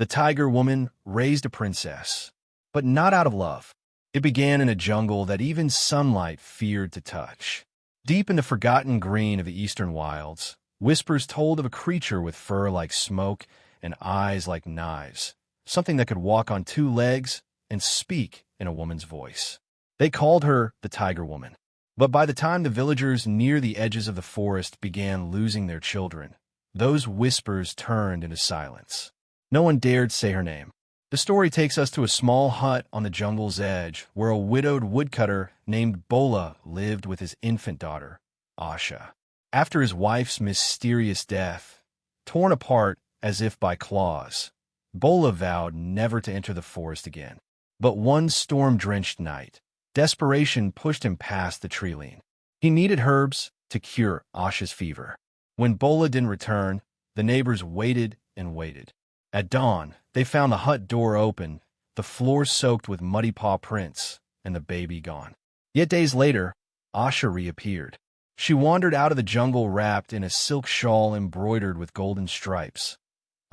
The tiger woman raised a princess, but not out of love. It began in a jungle that even sunlight feared to touch. Deep in the forgotten green of the eastern wilds, whispers told of a creature with fur like smoke and eyes like knives, something that could walk on two legs and speak in a woman's voice. They called her the Tiger Woman. But by the time the villagers near the edges of the forest began losing their children, those whispers turned into silence. No one dared say her name. The story takes us to a small hut on the jungle's edge where a widowed woodcutter named Bola lived with his infant daughter, Asha. After his wife's mysterious death, torn apart as if by claws, Bola vowed never to enter the forest again. But one storm-drenched night, desperation pushed him past the tree-lean. He needed herbs to cure Asha's fever. When Bola didn't return, the neighbors waited and waited. At dawn, they found the hut door open, the floor soaked with muddy paw prints, and the baby gone. Yet days later, Asha reappeared. She wandered out of the jungle wrapped in a silk shawl embroidered with golden stripes,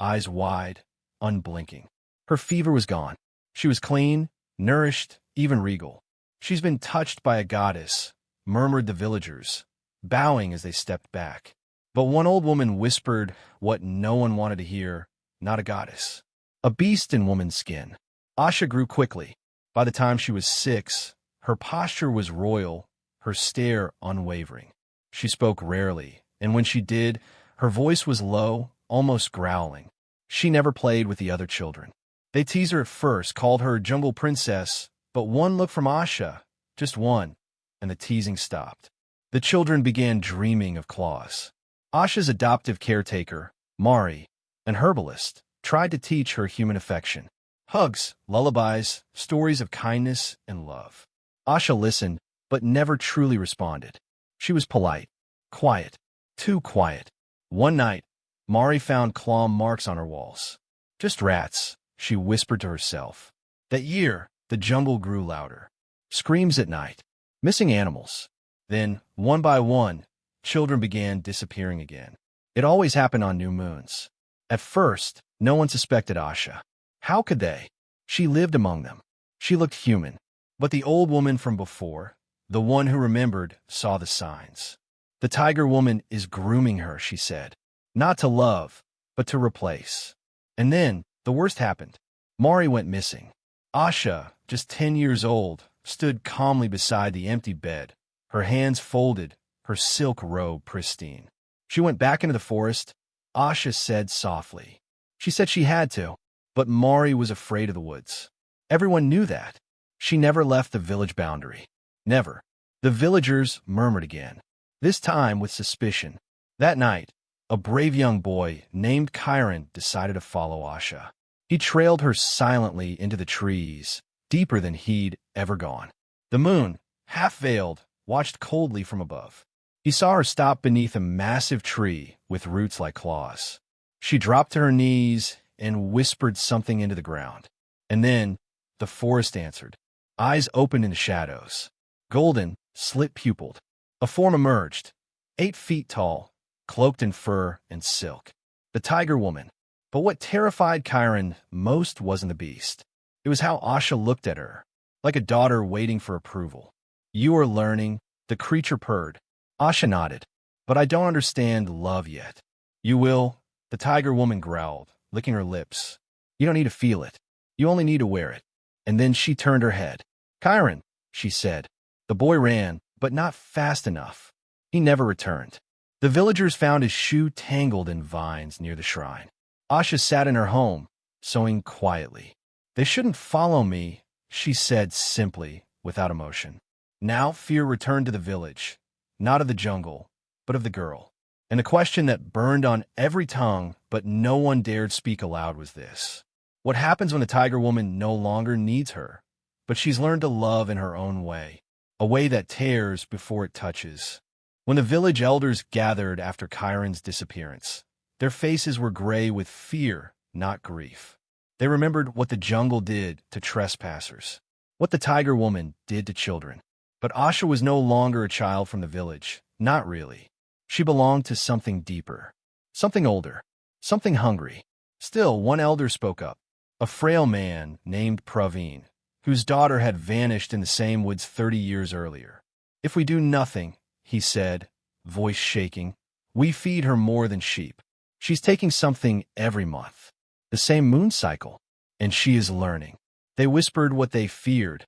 eyes wide, unblinking. Her fever was gone. She was clean, nourished, even regal. "She's been touched by a goddess," murmured the villagers, bowing as they stepped back. But one old woman whispered what no one wanted to hear: not a goddess. A beast in woman's skin. Asha grew quickly. By the time she was 6, her posture was royal, her stare unwavering. She spoke rarely, and when she did, her voice was low, almost growling. She never played with the other children. They teased her at first, called her Jungle Princess, but one look from Asha, just one, and the teasing stopped. The children began dreaming of claws. Asha's adoptive caretaker, Mari, an herbalist, tried to teach her human affection. Hugs, lullabies, stories of kindness and love. Asha listened, but never truly responded. She was polite, quiet, too quiet. One night, Mari found claw marks on her walls. "Just rats," she whispered to herself. That year, the jungle grew louder. Screams at night, missing animals. Then, one by one, children began disappearing again. It always happened on new moons. At first, no one suspected Asha. How could they? She lived among them. She looked human. But the old woman from before, the one who remembered, saw the signs. "The Tiger Woman is grooming her," she said. "Not to love, but to replace." And then, the worst happened. Mari went missing. Asha, just 10 years old, stood calmly beside the empty bed, her hands folded, her silk robe pristine. "She went back into the forest," Asha said softly. She said she had to, but Mari was afraid of the woods. Everyone knew that. She never left the village boundary. Never. The villagers murmured again, this time with suspicion. That night, a brave young boy named Chiron decided to follow Asha. He trailed her silently into the trees, deeper than he'd ever gone. The moon, half-veiled, watched coldly from above. He saw her stop beneath a massive tree with roots like claws. She dropped to her knees and whispered something into the ground. And then, the forest answered. Eyes opened in the shadows. Golden, slit-pupiled. A form emerged, 8 feet tall, cloaked in fur and silk. The Tiger Woman. But what terrified Chiron most wasn't the beast. It was how Asha looked at her, like a daughter waiting for approval. "You are learning," the creature purred. Asha nodded. "But I don't understand love yet." "You will," the Tiger Woman growled, licking her lips. "You don't need to feel it. You only need to wear it." And then she turned her head. "Chiron," she said. The boy ran, but not fast enough. He never returned. The villagers found his shoe tangled in vines near the shrine. Asha sat in her home, sewing quietly. "They shouldn't follow me," she said simply, without emotion. Now fear returned to the village, not of the jungle, but of the girl. And the question that burned on every tongue, but no one dared speak aloud, was this. What happens when the Tiger Woman no longer needs her, but she's learned to love in her own way, a way that tears before it touches? When the village elders gathered after Chiron's disappearance, their faces were gray with fear, not grief. They remembered what the jungle did to trespassers, what the Tiger Woman did to children. But Asha was no longer a child from the village, not really. She belonged to something deeper, something older, something hungry. Still, one elder spoke up, a frail man named Praveen, whose daughter had vanished in the same woods 30 years earlier. If we do nothing, he said, voice shaking, we feed her more than sheep. She's taking something every month, the same moon cycle, and she is learning. They whispered what they feared.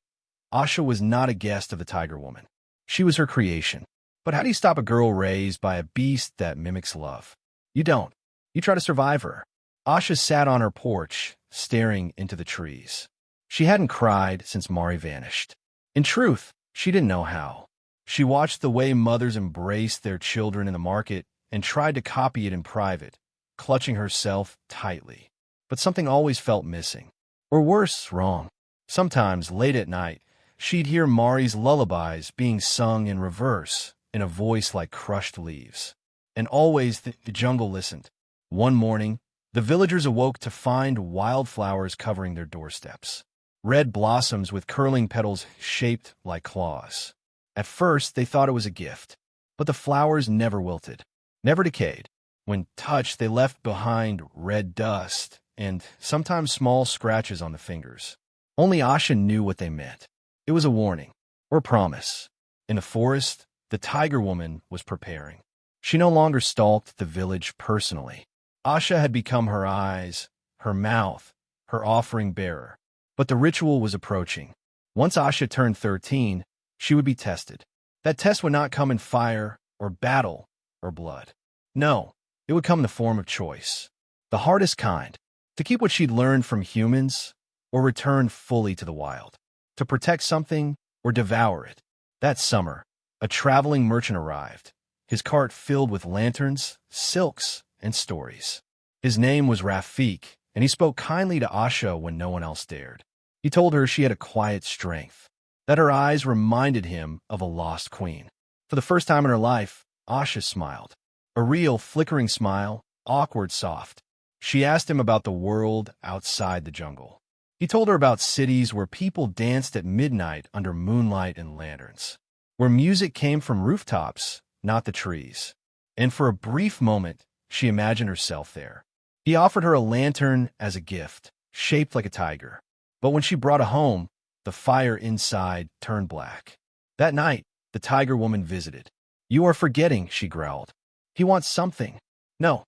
Asha was not a guest of the Tiger Woman. She was her creation. But how do you stop a girl raised by a beast that mimics love? You don't. You try to survive her. Asha sat on her porch, staring into the trees. She hadn't cried since Mari vanished. In truth, she didn't know how. She watched the way mothers embraced their children in the market and tried to copy it in private, clutching herself tightly. But something always felt missing. Or worse, wrong. Sometimes, late at night, she'd hear Mari's lullabies being sung in reverse, in a voice like crushed leaves. And always the jungle listened. One morning, the villagers awoke to find wildflowers covering their doorsteps. Red blossoms with curling petals shaped like claws. At first, they thought it was a gift. But the flowers never wilted, never decayed. When touched, they left behind red dust and sometimes small scratches on the fingers. Only Asha knew what they meant. It was a warning, or a promise. In the forest, the Tiger Woman was preparing. She no longer stalked the village personally. Asha had become her eyes, her mouth, her offering bearer. But the ritual was approaching. Once Asha turned 13, she would be tested. That test would not come in fire, or battle, or blood. No, it would come in the form of choice. The hardest kind, to keep what she'd learned from humans, or return fully to the wild. To protect something, or devour it. That summer, a traveling merchant arrived, his cart filled with lanterns, silks, and stories. His name was Rafiq, and he spoke kindly to Asha when no one else dared. He told her she had a quiet strength, that her eyes reminded him of a lost queen. For the first time in her life, Asha smiled. A real, flickering smile, awkward, soft. She asked him about the world outside the jungle. He told her about cities where people danced at midnight under moonlight and lanterns, where music came from rooftops, not the trees. And for a brief moment, she imagined herself there. He offered her a lantern as a gift, shaped like a tiger. But when she brought it home, the fire inside turned black. That night, the Tiger Woman visited. You are forgetting, she growled. He wants something. No,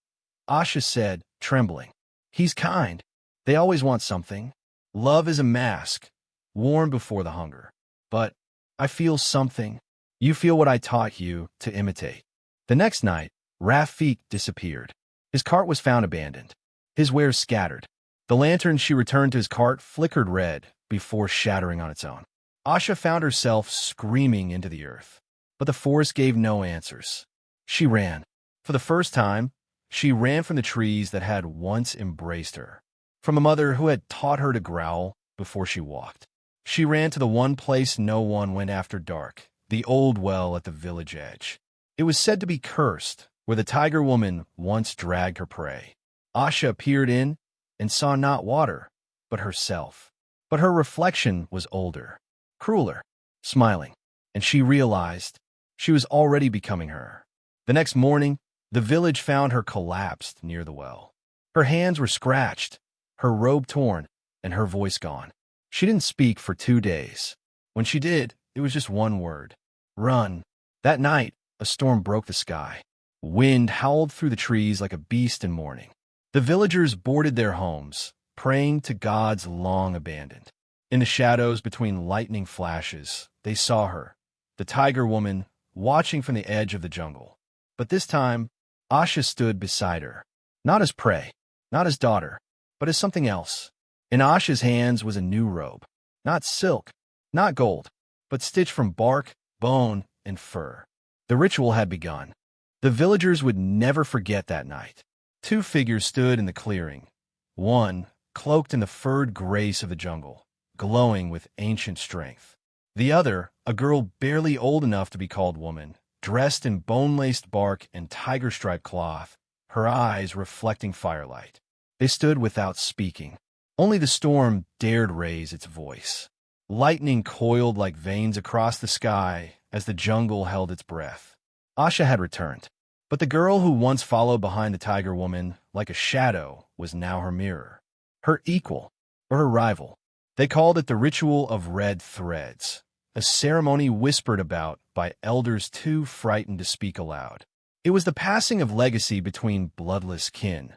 Asha said, trembling. He's kind. They always want something. Love is a mask, worn before the hunger. But I feel something. You feel what I taught you to imitate. The next night, Rafiq disappeared. His cart was found abandoned, his wares scattered. The lantern she returned to his cart flickered red before shattering on its own. Asha found herself screaming into the earth, but the forest gave no answers. She ran. For the first time, she ran from the trees that had once embraced her, from a mother who had taught her to growl before she walked. She ran to the one place no one went after dark, the old well at the village edge. It was said to be cursed, where the Tiger Woman once dragged her prey. Asha peered in and saw not water, but herself. But her reflection was older, crueler, smiling, and she realized she was already becoming her. The next morning, the village found her collapsed near the well. Her hands were scratched, her robe torn, and her voice gone. She didn't speak for 2 days. When she did, it was just one word: run. That night, a storm broke the sky. Wind howled through the trees like a beast in mourning. The villagers boarded their homes, praying to gods long abandoned. In the shadows between lightning flashes, they saw her, the Tiger Woman, watching from the edge of the jungle. But this time, Asha stood beside her, not as prey, not as daughter, but as something else. In Asha's hands was a new robe, not silk, not gold, but stitched from bark, bone, and fur. The ritual had begun. The villagers would never forget that night. 2 figures stood in the clearing, one cloaked in the furred grace of the jungle, glowing with ancient strength. The other, a girl barely old enough to be called woman, dressed in bone-laced bark and tiger-striped cloth, her eyes reflecting firelight. They stood without speaking. Only the storm dared raise its voice. Lightning coiled like veins across the sky as the jungle held its breath. Asha had returned, But the girl who once followed behind the tiger woman like a shadow was now her mirror, her equal, or her rival. They called it the ritual of red threads, a ceremony whispered about by elders too frightened to speak aloud. It was the passing of legacy between bloodless kin,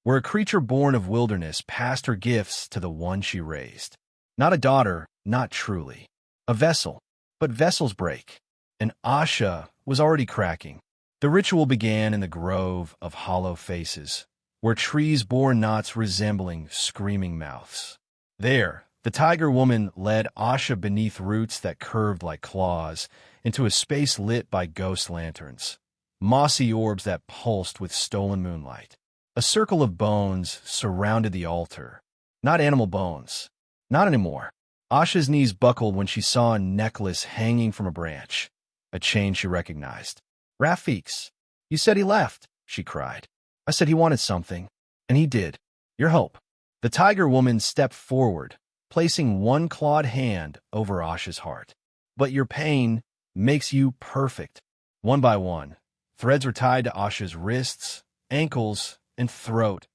where a creature born of wilderness passed her gifts to the one she raised. Not a daughter, not truly. A vessel. But vessels break. And Asha was already cracking. The ritual began in the grove of hollow faces, where trees bore knots resembling screaming mouths. There, the tiger woman led Asha beneath roots that curved like claws into a space lit by ghost lanterns, mossy orbs that pulsed with stolen moonlight. A circle of bones surrounded the altar. Not animal bones. Not anymore. Asha's knees buckled when she saw a necklace hanging from a branch, a chain she recognized. Rafiq's. You said he left, she cried. I said he wanted something, and he did. Your hope. The tiger woman stepped forward, placing one clawed hand over Asha's heart. But your pain makes you perfect. One by one, threads were tied to Asha's wrists, ankles, and throat.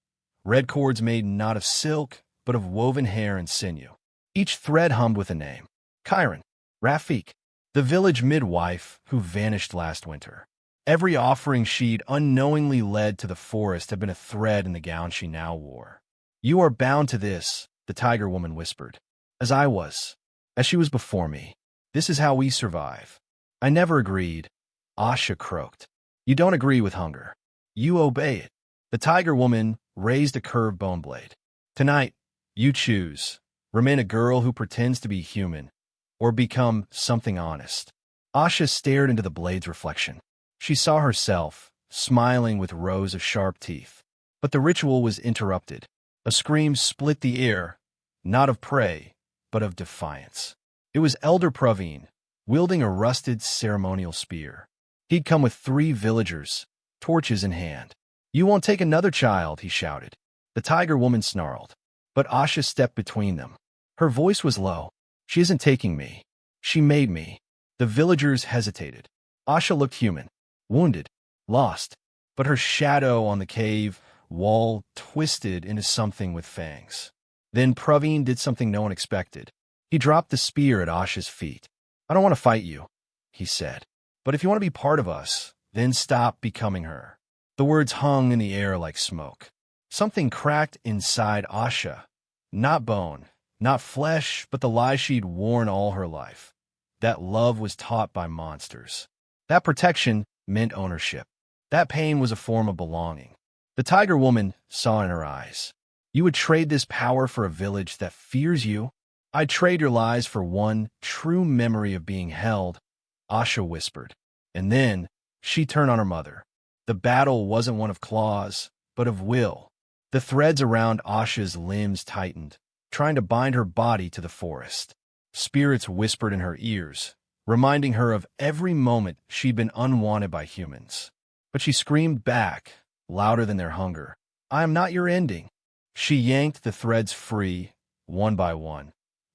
Red cords made not of silk, but of woven hair and sinew. Each thread hummed with a name. Chiron, Rafiq, the village midwife who vanished last winter. Every offering she'd unknowingly led to the forest had been a thread in the gown she now wore. You are bound to this, the tiger woman whispered. As I was. As she was before me. This is how we survive. I never agreed. Asha croaked. You don't agree with hunger. You obey it. The tiger woman raised a curved bone blade. Tonight, you choose. Remain a girl who pretends to be human, or become something honest. Asha stared into the blade's reflection. She saw herself, smiling with rows of sharp teeth. But the ritual was interrupted. A scream split the air, not of prey, but of defiance. It was Elder Praveen, wielding a rusted ceremonial spear. He'd come with 3 villagers, torches in hand. You won't take another child, he shouted. The tiger woman snarled. But Asha stepped between them. Her voice was low. She isn't taking me. She made me. The villagers hesitated. Asha looked human, wounded, lost. But her shadow on the cave wall twisted into something with fangs. Then Praveen did something no one expected. He dropped the spear at Asha's feet. I don't want to fight you, he said. But if you want to be part of us, then stop becoming her. The words hung in the air like smoke. Something cracked inside Asha. Not bone, not flesh, but the lie she'd worn all her life. That love was taught by monsters. That protection meant ownership. That pain was a form of belonging. The tiger woman saw in her eyes. You would trade this power for a village that fears you? I'd trade your lies for one true memory of being held, Asha whispered. And then she turned on her mother. The battle wasn't one of claws, but of will. The threads around Asha's limbs tightened, trying to bind her body to the forest. Spirits whispered in her ears, reminding her of every moment she'd been unwanted by humans. But she screamed back, louder than their hunger. I am not your ending. She yanked the threads free, one by one,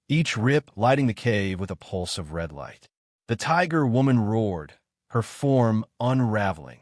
each rip lighting the cave with a pulse of red light. The tiger woman roared, her form unraveling,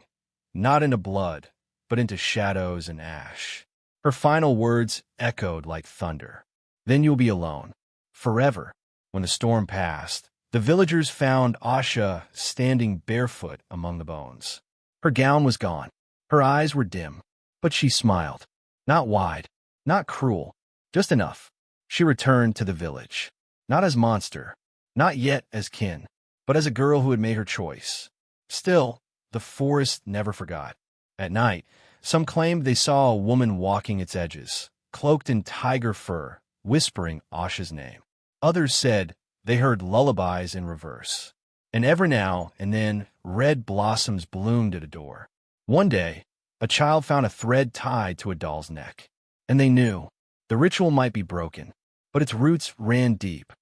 not into blood, but into shadows and ash. Her final words echoed like thunder. Then you'll be alone, forever. When the storm passed, the villagers found Asha standing barefoot among the bones. Her gown was gone. Her eyes were dim, but she smiled. Not wide, not cruel, just enough. She returned to the village, not as monster, not yet as kin, but as a girl who had made her choice. Still, the forest never forgot. At night, some claimed they saw a woman walking its edges, cloaked in tiger fur, whispering Asha's name. Others said they heard lullabies in reverse. And every now and then, red blossoms bloomed at a door. One day, a child found a thread tied to a doll's neck. And they knew the ritual might be broken, but its roots ran deep.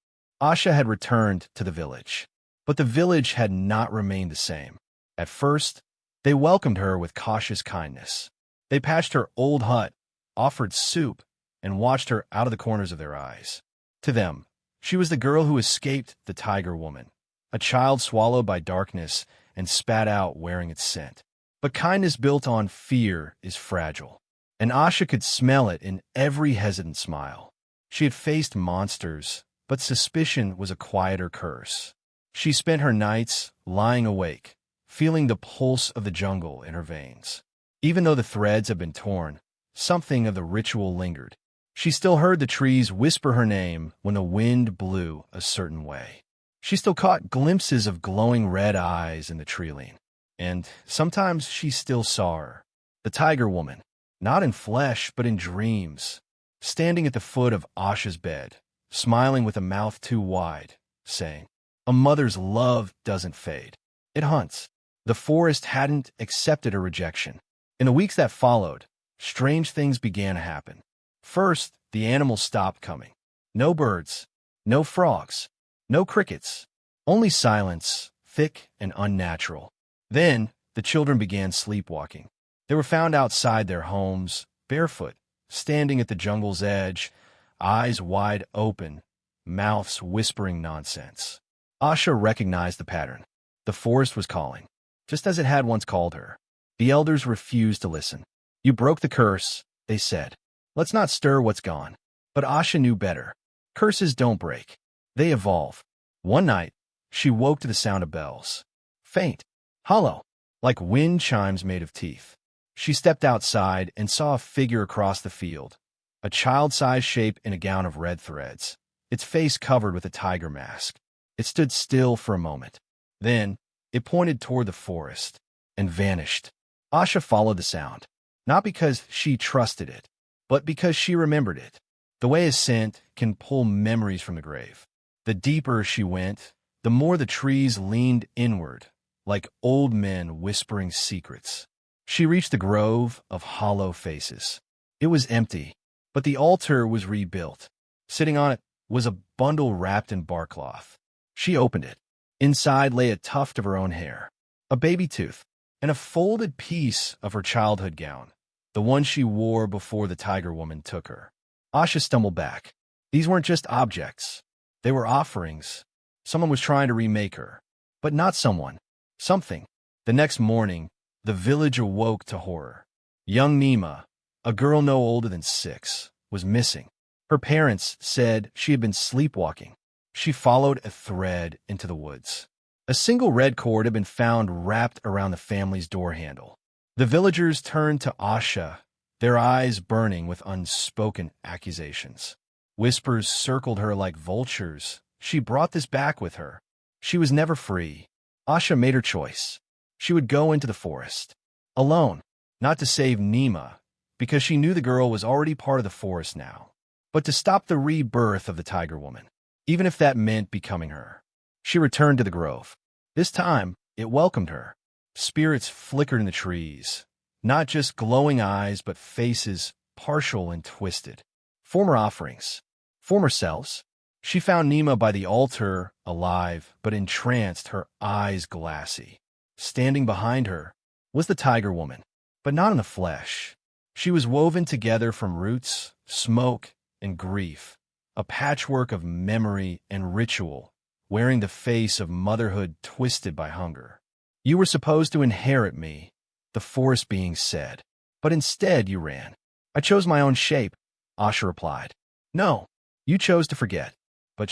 Asha had returned to the village, but the village had not remained the same. At first, they welcomed her with cautious kindness. They patched her old hut, offered soup, and watched her out of the corners of their eyes. To them, she was the girl who escaped the tiger woman, a child swallowed by darkness and spat out wearing its scent. But kindness built on fear is fragile, and Asha could smell it in every hesitant smile. She had faced monsters, but suspicion was a quieter curse. She spent her nights lying awake, feeling the pulse of the jungle in her veins. Even though the threads had been torn, something of the ritual lingered. She still heard the trees whisper her name when the wind blew a certain way. She still caught glimpses of glowing red eyes in the treeline. And sometimes she still saw her, the tiger woman, not in flesh but in dreams, standing at the foot of Asha's bed, smiling with a mouth too wide, saying, "A mother's love doesn't fade. It hunts." The forest hadn't accepted her rejection. In the weeks that followed, strange things began to happen. First, the animals stopped coming. No birds, no frogs, no crickets, only silence, thick and unnatural. Then, the children began sleepwalking. They were found outside their homes, barefoot, standing at the jungle's edge, eyes wide open, mouths whispering nonsense. Asha recognized the pattern. The forest was calling, just as it had once called her. The elders refused to listen. "You broke the curse," they said. "Let's not stir what's gone." But Asha knew better. Curses don't break. They evolve. One night, she woke to the sound of bells. Faint, hollow, like wind chimes made of teeth. She stepped outside and saw a figure across the field, a child-sized shape in a gown of red threads, its face covered with a tiger mask. It stood still for a moment. Then, it pointed toward the forest and vanished. Asha followed the sound, not because she trusted it, but because she remembered it. The way a scent can pull memories from the grave. The deeper she went, the more the trees leaned inward, like old men whispering secrets. She reached the grove of hollow faces. It was empty, but the altar was rebuilt. Sitting on it was a bundle wrapped in bark cloth. She opened it. Inside lay a tuft of her own hair, a baby tooth, and a folded piece of her childhood gown, the one she wore before the tiger woman took her. Asha stumbled back. These weren't just objects. They were offerings. Someone was trying to remake her. But not someone. Something. The next morning, the village awoke to horror. Young Nima, a girl no older than 6, was missing. Her parents said she had been sleepwalking. She followed a thread into the woods. A single red cord had been found wrapped around the family's door handle. The villagers turned to Asha, their eyes burning with unspoken accusations. Whispers circled her like vultures. She brought this back with her. She was never free. Asha made her choice. She would go into the forest. Alone, not to save Nima, because she knew the girl was already part of the forest now, but to stop the rebirth of the tiger woman, even if that meant becoming her. She returned to the grove. This time, it welcomed her. Spirits flickered in the trees, not just glowing eyes, but faces partial and twisted. Former offerings, former selves. She found Nima by the altar, alive, but entranced, her eyes glassy. Standing behind her was the tiger woman, but not in the flesh. She was woven together from roots, smoke, and grief, a patchwork of memory and ritual, wearing the face of motherhood twisted by hunger. "You were supposed to inherit me," the forest being said, "but instead you ran." "I chose my own shape," Asha replied. "No, you chose to forget." But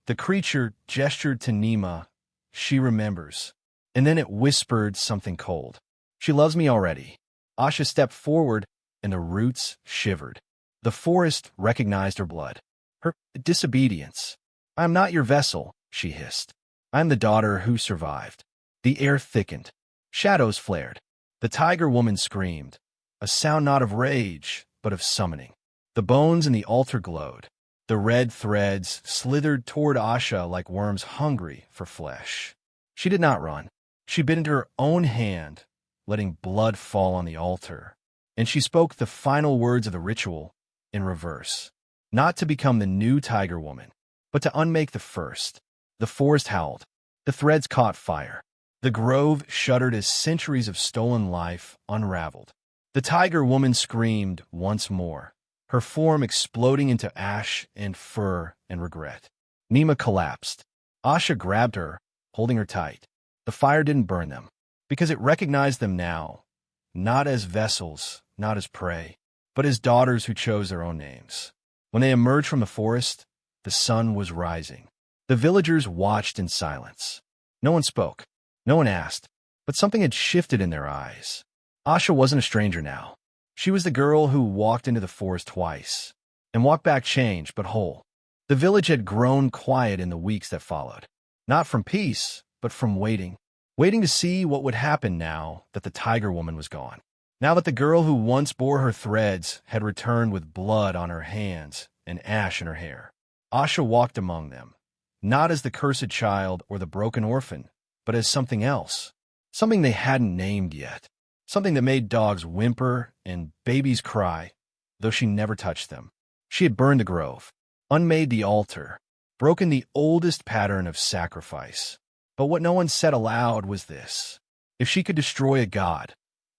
the creature gestured to Nima. "She remembers." And then it whispered something cold. "She loves me already." Asha stepped forward, and the roots shivered. The forest recognized her blood, her disobedience. "I am not your vessel," she hissed. "I am the daughter who survived." The air thickened. Shadows flared. The tiger woman screamed, a sound not of rage, but of summoning. The bones in the altar glowed. The red threads slithered toward Asha like worms hungry for flesh. She did not run. She bit into her own hand, letting blood fall on the altar, and she spoke the final words of the ritual in reverse. Not to become the new tiger woman, but to unmake the first. The forest howled. The threads caught fire. The grove shuddered as centuries of stolen life unraveled. The tiger woman screamed once more, her form exploding into ash and fur and regret. Nima collapsed. Asha grabbed her, holding her tight. The fire didn't burn them. because it recognized them now, not as vessels, not as prey, but as daughters who chose their own names. When they emerged from the forest, the sun was rising. The villagers watched in silence. No one spoke. No one asked. But something had shifted in their eyes. Asha wasn't a stranger now. She was the girl who walked into the forest twice, and walked back changed but whole. The village had grown quiet in the weeks that followed. Not from peace, but from waiting. Waiting to see what would happen now that the tiger woman was gone. Now that the girl who once bore her threads had returned with blood on her hands and ash in her hair. Asha walked among them, not as the cursed child or the broken orphan, but as something else. Something they hadn't named yet. Something that made dogs whimper and babies cry, though she never touched them. She had burned the grove, unmade the altar, broken the oldest pattern of sacrifice. But what no one said aloud was this. If she could destroy a god,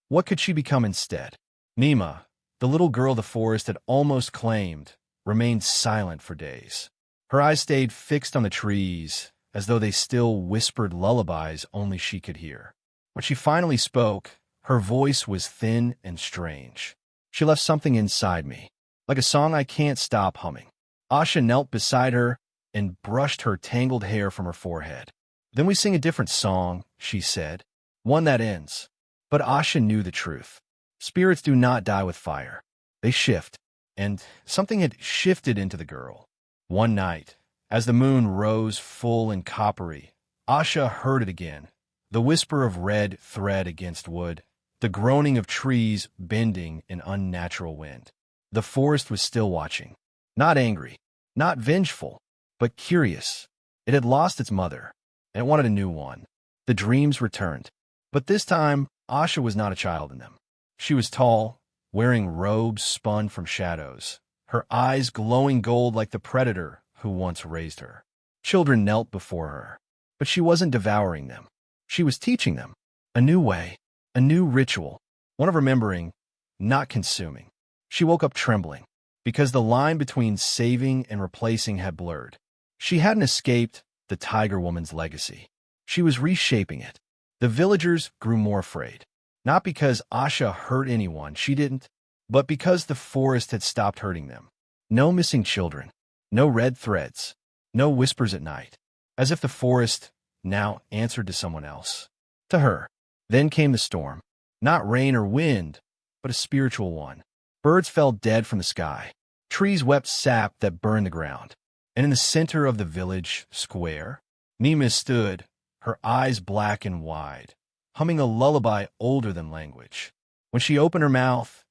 what could she become instead? Nima, the little girl the forest had almost claimed, remained silent for days. Her eyes stayed fixed on the trees, as though they still whispered lullabies only she could hear. When she finally spoke, her voice was thin and strange. She left something inside me, like a song I can't stop humming. Asha knelt beside her and brushed her tangled hair from her forehead. Then we sing a different song, she said, one that ends. But Asha knew the truth. Spirits do not die with fire. They shift, and something had shifted into the girl. One night, as the moon rose full and coppery, Asha heard it again, the whisper of red thread against wood, the groaning of trees bending in unnatural wind. The forest was still watching, not angry, not vengeful, but curious. It had lost its mother, and it wanted a new one. The dreams returned, but this time Asha was not a child in them. She was tall, wearing robes spun from shadows, her eyes glowing gold like the predator who once raised her. Children knelt before her, but she wasn't devouring them. She was teaching them a new way, a new ritual, one of remembering, not consuming. She woke up trembling, because the line between saving and replacing had blurred. She hadn't escaped the tiger woman's legacy. She was reshaping it. The villagers grew more afraid, not because Asha hurt anyone, she didn't, but because the forest had stopped hurting them. No missing children, no red threads, no whispers at night, as if the forest now answered to someone else. To her. Then came the storm, not rain or wind, but a spiritual one. Birds fell dead from the sky. Trees wept sap that burned the ground. And in the center of the village square, Nima stood, her eyes black and wide, humming a lullaby older than language. When she opened her mouth,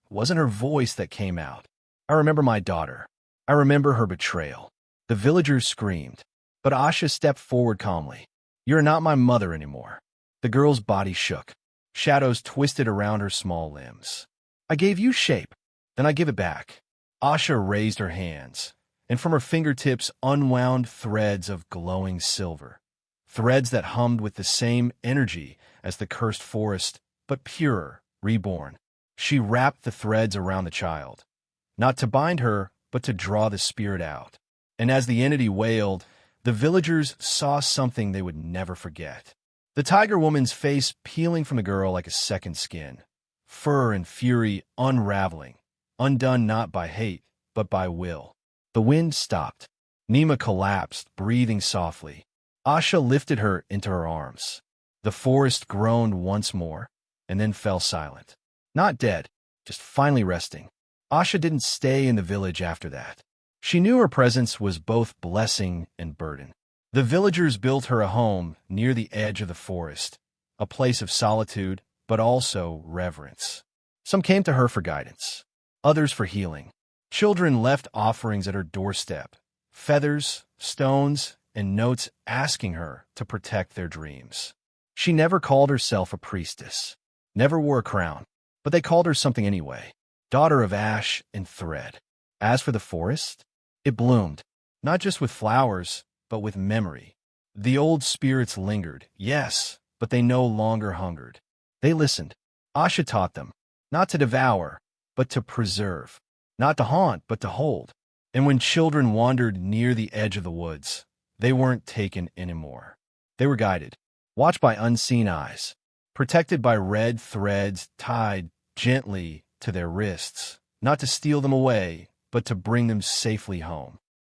it wasn't her voice that came out. I remember my daughter. I remember her betrayal. The villagers screamed, but Asha stepped forward calmly. You're not my mother anymore. The girl's body shook. Shadows twisted around her small limbs. I gave you shape, then I give it back. Asha raised her hands, and from her fingertips unwound threads of glowing silver. Threads that hummed with the same energy as the cursed forest, but purer, reborn. She wrapped the threads around the child, not to bind her, but to draw the spirit out. And as the entity wailed, the villagers saw something they would never forget. The tiger woman's face peeling from the girl like a second skin, fur and fury unraveling, undone not by hate, but by will. The wind stopped. Nima collapsed, breathing softly. Asha lifted her into her arms. The forest groaned once more, and then fell silent. Not dead, just finally resting. Asha didn't stay in the village after that. She knew her presence was both blessing and burden. The villagers built her a home near the edge of the forest, a place of solitude, but also reverence. Some came to her for guidance, others for healing. Children left offerings at her doorstep, feathers, stones, and notes asking her to protect their dreams. She never called herself a priestess, never wore a crown, but they called her something anyway, daughter of ash and thread. As for the forest, it bloomed, not just with flowers, but with memory. The old spirits lingered, yes, but they no longer hungered. They listened. Asha taught them, not to devour, but to preserve, not to haunt, but to hold. And when children wandered near the edge of the woods, they weren't taken anymore. They were guided, watched by unseen eyes, protected by red threads tied gently to their wrists, not to steal them away, but to bring them safely home.